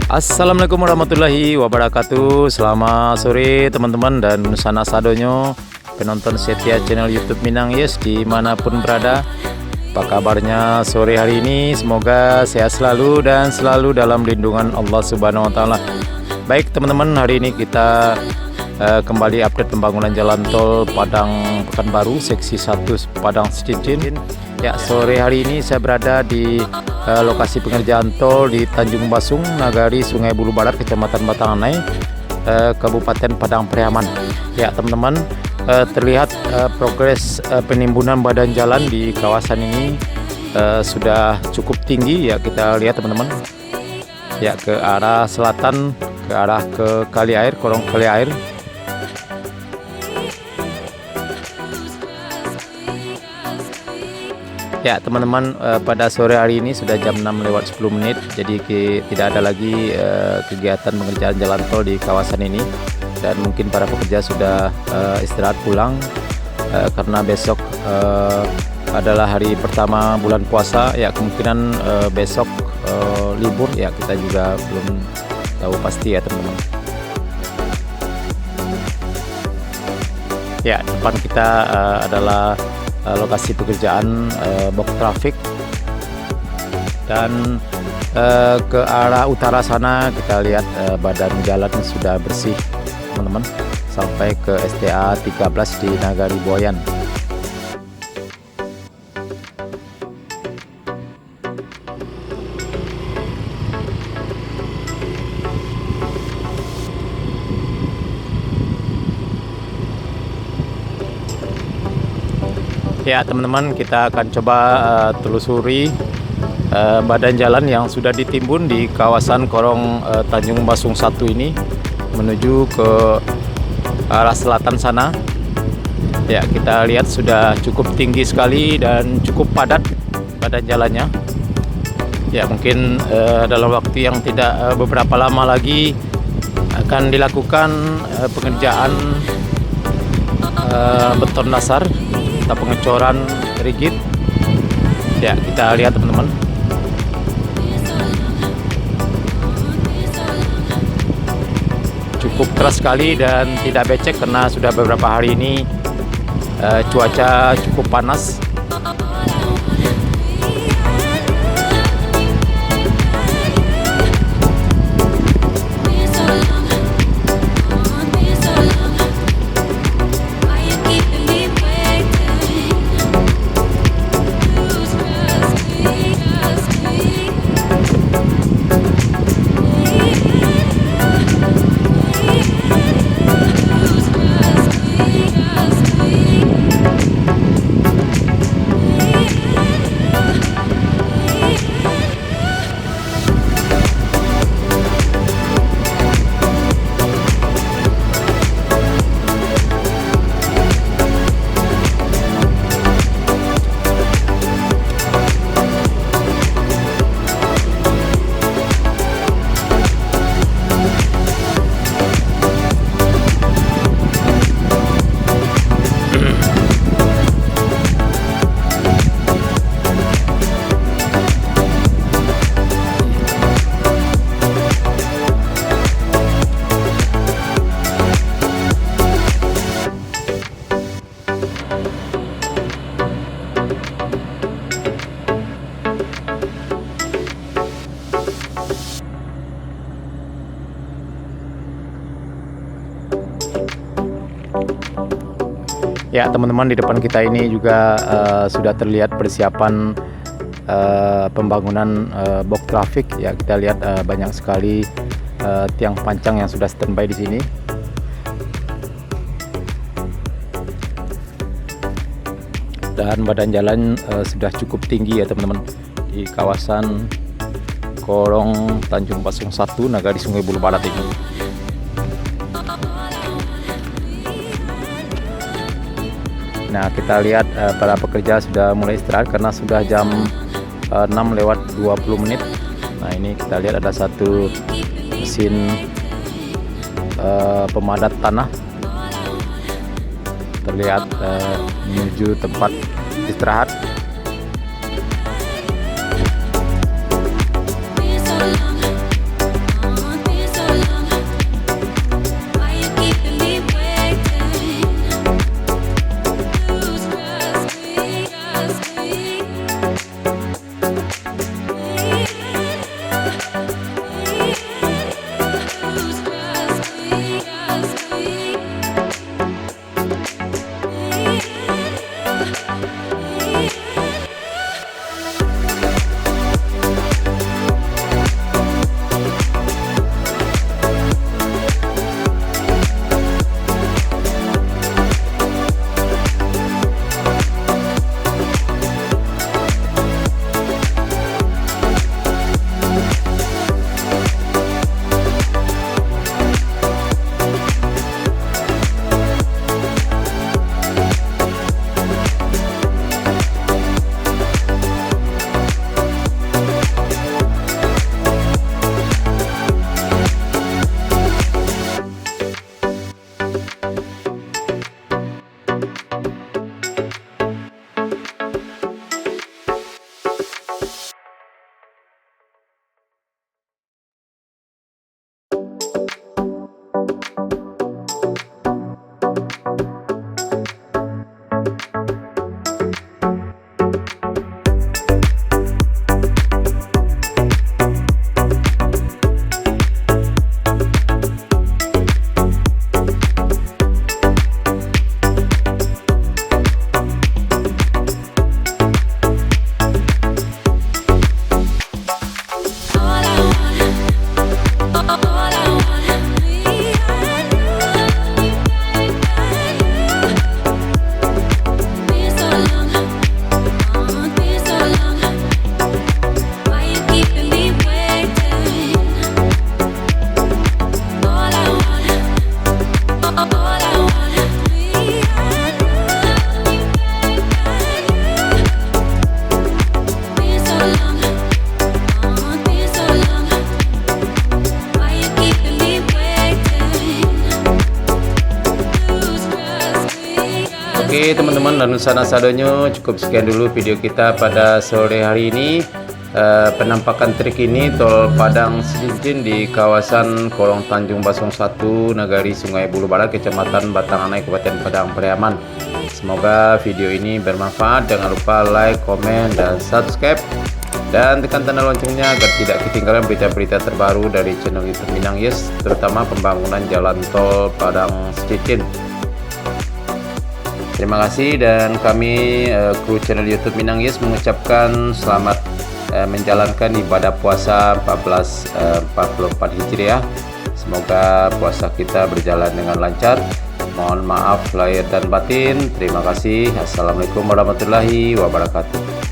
Assalamualaikum warahmatullahi wabarakatuh. Selamat sore teman-teman dan sana sadonyo penonton setia channel YouTube Minang Yes dimanapun berada. Apa kabarnya sore hari ini? Semoga sehat selalu dan selalu dalam lindungan Allah Subhanahu Wa Taala. Baik teman-teman, hari ini kita kembali update pembangunan jalan tol Padang Pekanbaru seksi 1 Padang Cincin. Ya, sore hari ini saya berada di lokasi pengerjaan tol di Tanjung Basung, Nagari, Sungai Bulu Barat, Kecamatan Batanganai, Kabupaten Padang Pariaman. Ya teman-teman, terlihat progres penimbunan badan jalan di kawasan ini sudah cukup tinggi. Ya kita lihat teman-teman, ya ke arah selatan, ke arah ke kali air, korong kali air. Ya teman-teman, pada sore hari ini sudah jam 6:10, jadi tidak ada lagi kegiatan pengerjaan jalan tol di kawasan ini, dan mungkin para pekerja sudah istirahat pulang karena besok adalah hari pertama bulan puasa. Ya kemungkinan besok libur, ya kita juga belum tahu pasti ya teman-teman. Ya, depan kita adalah lokasi pekerjaan box traffic, dan ke arah utara sana kita lihat badan jalan sudah bersih teman-teman, sampai ke STA 13 di Nagari Boyan. Ya teman-teman, kita akan coba telusuri badan jalan yang sudah ditimbun di kawasan korong Tanjung Basung 1 ini menuju ke arah selatan sana. Ya kita lihat sudah cukup tinggi sekali dan cukup padat badan jalannya. Ya mungkin dalam waktu yang tidak beberapa lama lagi akan dilakukan pengerjaan beton dasar atau pengecoran rigid. Ya kita lihat teman-teman, cukup keras sekali dan tidak becek karena sudah beberapa hari ini cuaca cukup panas. Ya teman-teman, di depan kita ini juga sudah terlihat persiapan pembangunan box traffic. Ya kita lihat banyak sekali tiang pancang yang sudah standby di sini. Dan badan jalan sudah cukup tinggi ya teman-teman di kawasan korong Tanjung Basung 1 Nagari Sungai Bulu Barat ini. Nah kita lihat para pekerja sudah mulai istirahat karena sudah jam 6:20. Nah ini kita lihat ada satu mesin pemadat tanah terlihat menuju tempat istirahat. Oke teman-teman dan sana sadonyo, cukup sekian dulu video kita pada sore hari ini. Penampakan trik ini tol Padang Selincin di kawasan Kolong Tanjung Basong 1, Nagari Sungai Bulu Barat, Kecamatan Batanganai, Kabupaten Padang Pariaman. Semoga video ini bermanfaat. Jangan lupa like, komen, dan subscribe, dan tekan tanda loncengnya agar tidak ketinggalan berita-berita terbaru dari channel YouTube Minang Yes, terutama pembangunan jalan tol Padang Selincin. Terima kasih, dan kami kru channel YouTube Minang Yes mengucapkan selamat menjalankan ibadah puasa 1444 Hijriah. Semoga puasa kita berjalan dengan lancar. Mohon maaf lahir dan batin. Terima kasih. Assalamualaikum warahmatullahi wabarakatuh.